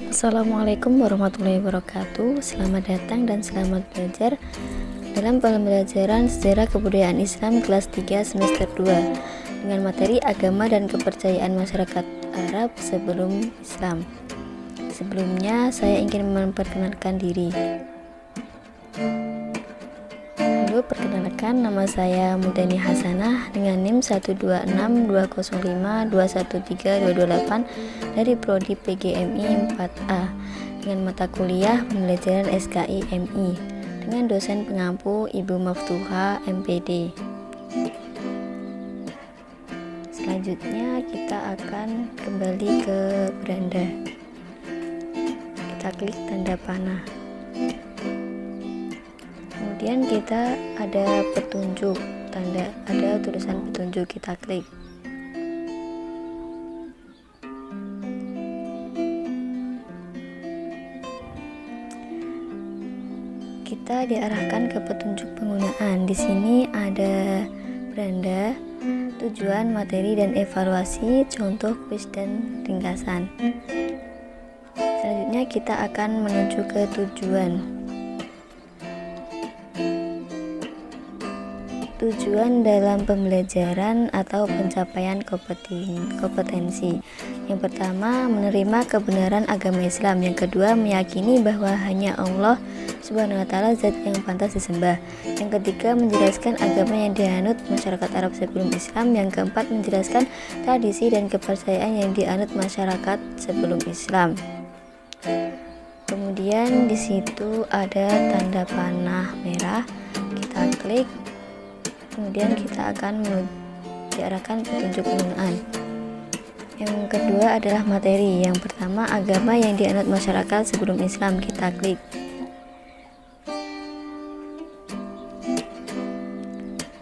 Assalamualaikum warahmatullahi wabarakatuh. Selamat datang dan selamat belajar dalam pembelajaran Sejarah Kebudayaan Islam kelas 3 semester 2 dengan materi agama dan kepercayaan masyarakat Arab sebelum Islam. Sebelumnya saya ingin memperkenalkan diri. Perkenalkan, nama saya Mudani Hasanah dengan NIM 1262052132228 dari Prodi PGMI 4A dengan mata kuliah pembelajaran SKI MI dengan dosen pengampu Ibu Maftuha MPD. Selanjutnya kita akan kembali ke beranda. Kita klik tanda panah. Kemudian kita ada petunjuk, ada tulisan petunjuk, kita klik. Kita diarahkan ke petunjuk penggunaan. Di sini ada beranda, tujuan, materi dan evaluasi, contoh, kuis dan ringkasan. Selanjutnya kita akan menuju ke tujuan. Tujuan dalam pembelajaran atau pencapaian kompetensi. Yang pertama, menerima kebenaran agama Islam. Yang kedua, meyakini bahwa hanya Allah Subhanahu wa Ta'ala zat yang pantas disembah. Yang ketiga, menjelaskan agama yang dianut masyarakat Arab sebelum Islam. Yang keempat, menjelaskan tradisi dan kepercayaan yang dianut masyarakat sebelum Islam. Kemudian di situ ada tanda panah merah, kita klik. Kemudian kita akan diarahkan petunjuk penggunaan. Yang kedua adalah materi. Yang pertama, agama yang dianut masyarakat sebelum Islam, kita klik.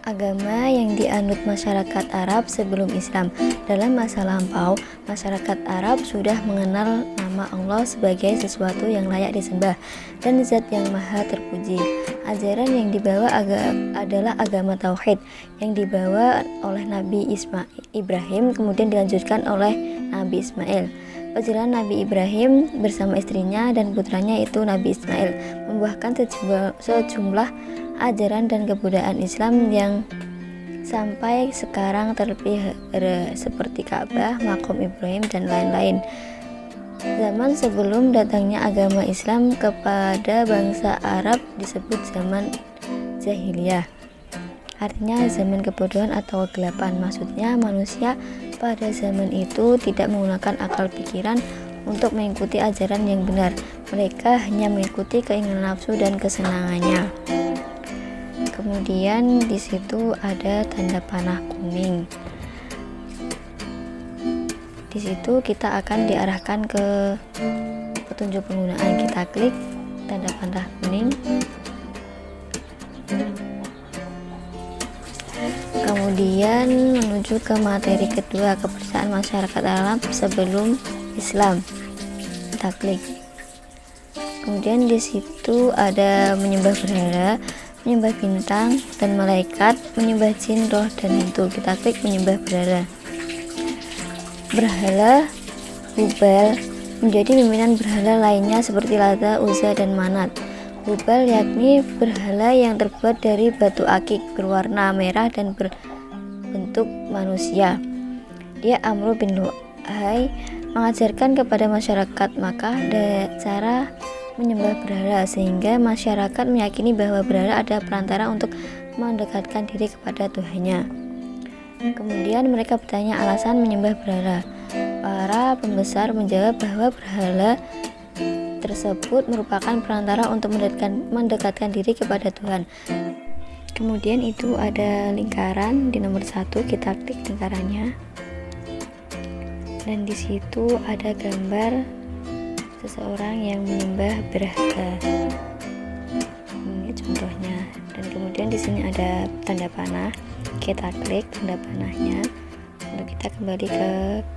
Agama yang dianut masyarakat Arab sebelum Islam. Dalam masa lampau, masyarakat Arab sudah mengenal nama Allah sebagai sesuatu yang layak disembah dan zat yang maha terpuji. Ajaran yang dibawa adalah agama tauhid yang dibawa oleh Nabi Ibrahim, kemudian dilanjutkan oleh Nabi Ismail. Perjalanan Nabi Ibrahim bersama istrinya dan putranya itu Nabi Ismail membuahkan sejumlah ajaran dan kebudayaan Islam yang sampai sekarang terpelihara seperti Ka'bah, Maqam Ibrahim dan lain-lain. Zaman sebelum datangnya agama Islam kepada bangsa Arab disebut zaman jahiliyah. Artinya zaman kebodohan atau kegelapan. Maksudnya manusia pada zaman itu tidak menggunakan akal pikiran untuk mengikuti ajaran yang benar. Mereka hanya mengikuti keinginan nafsu dan kesenangannya. Kemudian di situ ada tanda panah kuning. Di situ kita akan diarahkan ke petunjuk penggunaan. Kita klik tanda panah kuning. Kemudian menuju ke materi kedua, kepercayaan masyarakat Arab sebelum Islam. Kita klik. Kemudian di situ ada menyembah berhala, menyembah bintang dan malaikat, menyembah jin, roh dan hantu. Kita klik menyembah berhala. Berhala Hubal menjadi pimpinan berhala lainnya seperti Lata, Uzza dan Manat. Hubal yakni berhala yang terbuat dari batu akik berwarna merah dan berbentuk manusia. Dia Amr bin Lu'ay mengajarkan kepada masyarakat Makkah cara menyembah berhala sehingga masyarakat meyakini bahwa berhala ada perantara untuk mendekatkan diri kepada Tuhannya. Kemudian mereka bertanya alasan menyembah berhala. Para pembesar menjawab bahwa berhala tersebut merupakan perantara untuk mendekatkan diri kepada Tuhan. Kemudian itu ada lingkaran di nomor 1, kita klik lingkarannya. Dan di situ ada gambar seseorang yang menyembah berhala. Ini contohnya. Dan kemudian di sini ada tanda panah. Kita klik tanda panahnya untuk kita kembali ke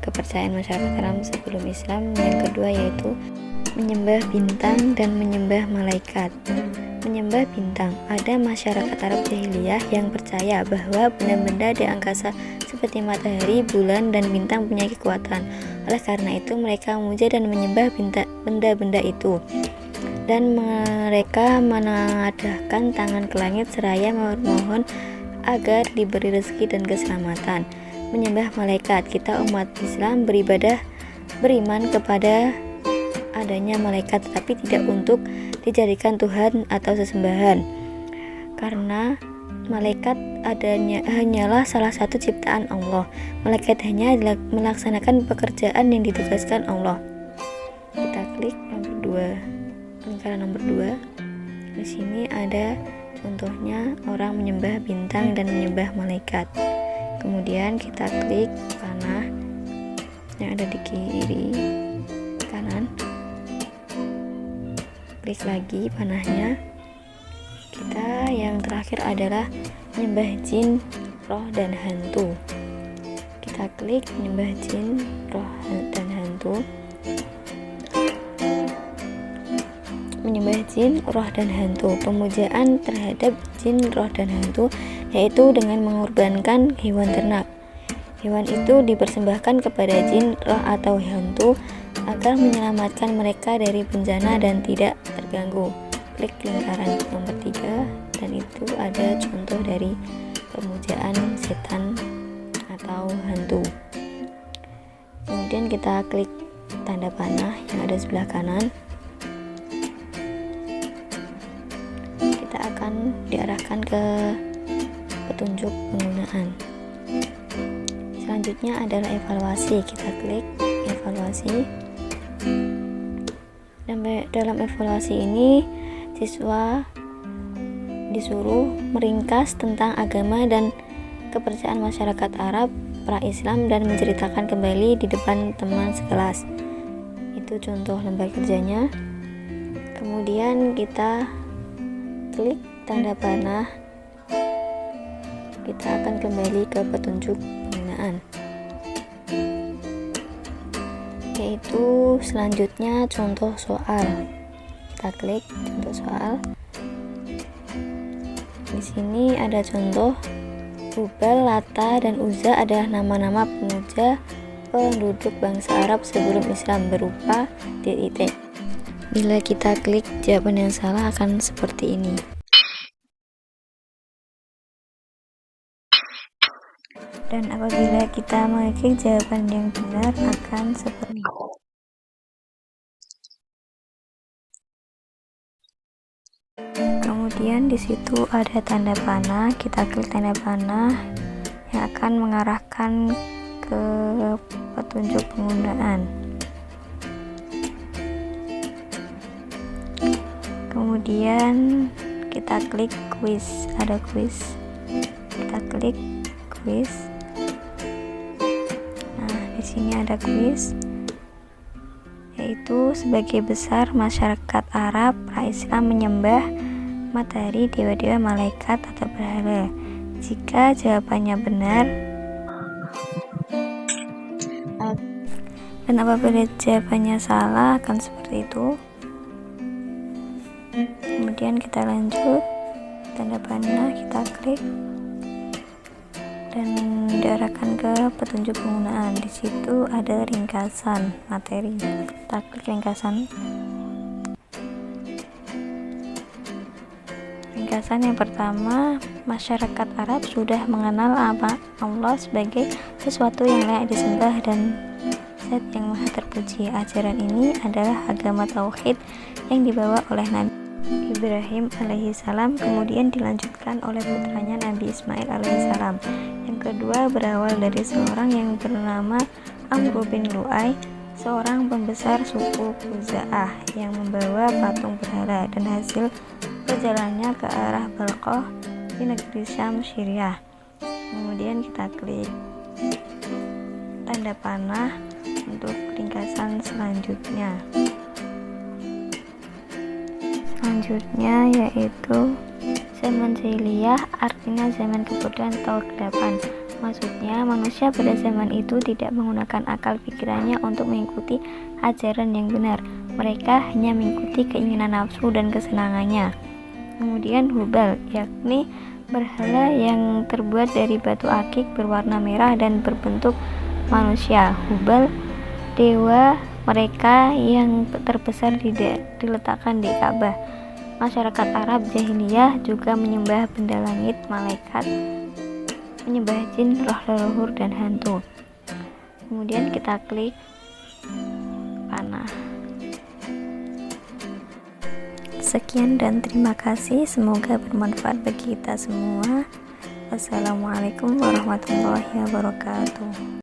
kepercayaan masyarakat Arab sebelum Islam. Yang kedua yaitu menyembah bintang dan menyembah malaikat. Menyembah bintang. Ada masyarakat Arab jahiliyah yang percaya bahwa benda-benda di angkasa seperti matahari, bulan, dan bintang punya kekuatan. Oleh karena itu mereka memuja dan menyembah benda-benda itu. Dan mereka menadahkan tangan ke langit seraya memohon agar diberi rezeki dan keselamatan. Menyembah malaikat. Kita umat Islam beriman kepada adanya malaikat, tetapi tidak untuk dijadikan Tuhan atau sesembahan, karena malaikat hanyalah salah satu ciptaan Allah. Malaikat hanya melaksanakan pekerjaan yang ditugaskan Allah. Kita klik lingkaran nomor 2. Di sini ada contohnya orang menyembah bintang dan menyembah malaikat. Kemudian kita klik panah yang ada di kiri kanan. Klik lagi panahnya. Kita yang terakhir adalah menyembah jin, roh, dan hantu. Kita klik menyembah jin, roh, dan hantu. Menyembah jin, roh, dan hantu. Pemujaan terhadap jin, roh, dan hantu yaitu dengan mengorbankan hewan ternak. Hewan itu dipersembahkan kepada jin, roh, atau hantu agar menyelamatkan mereka dari bencana dan tidak terganggu. Klik lingkaran nomor 3, dan itu ada contoh dari pemujaan setan atau hantu. Kemudian kita klik tanda panah yang ada sebelah kanan. Kita akan diarahkan ke petunjuk penggunaan. Selanjutnya adalah evaluasi. Kita klik evaluasi. Dan dalam evaluasi ini siswa disuruh meringkas tentang agama dan kepercayaan masyarakat Arab pra-Islam dan menceritakan kembali di depan teman sekelas. Itu contoh lembar kerjanya. Kemudian kita klik tanda panah. Kita akan kembali ke petunjuk penggunaan, yaitu selanjutnya contoh soal. Kita klik contoh soal. Di sini ada contoh Hubal, Lata, dan Uzza adalah nama-nama pemuja penduduk bangsa Arab sebelum Islam berupa titik. Bila kita klik jawaban yang salah akan seperti ini. Dan apabila kita mengklik jawaban yang benar akan seperti ini. Kemudian di situ ada tanda panah. Kita klik tanda panah yang akan mengarahkan ke petunjuk penggunaan. Kemudian kita klik quiz. Ada quiz. Kita klik quiz. Di sini ada kuis, yaitu sebagai besar masyarakat Arab pra-Islam menyembah matahari, dewa-dewa, malaikat, atau berhala. Jika jawabannya benar, dan apabila jawabannya salah akan seperti itu. Kemudian kita lanjut, tanda panah kita klik dan diarahkan ke petunjuk penggunaan. Di situ ada ringkasan materi. Kita klik ringkasan. Ringkasan yang pertama, masyarakat Arab sudah mengenal Allah sebagai sesuatu yang layak disembah dan Zat yang Maha Terpuji. Ajaran ini adalah agama tauhid yang dibawa oleh Nabi Ibrahim alaihissalam, kemudian dilanjutkan oleh putranya Nabi Ismail alaihissalam. Yang kedua berawal dari seorang yang bernama Amr bin Lu'ay, seorang pembesar suku Khuza'ah yang membawa patung berhala, dan hasil perjalanannya ke arah Balqah di negeri Syam, Syria. Kemudian kita klik tanda panah untuk ringkasan selanjutnya. Selanjutnya yaitu zaman jahiliyah, artinya zaman kebodohan atau kegelapan. Maksudnya manusia pada zaman itu tidak menggunakan akal pikirannya untuk mengikuti ajaran yang benar. Mereka hanya mengikuti keinginan nafsu dan kesenangannya. Kemudian Hubal, yakni berhala yang terbuat dari batu akik berwarna merah dan berbentuk manusia. Hubal, dewa mereka yang terbesar diletakkan di Ka'bah. Masyarakat Arab jahiliyah juga menyembah benda langit, malaikat, menyembah jin, roh leluhur, dan hantu. Kemudian kita klik panah. Sekian dan terima kasih, semoga bermanfaat bagi kita semua. Wassalamualaikum warahmatullahi wabarakatuh.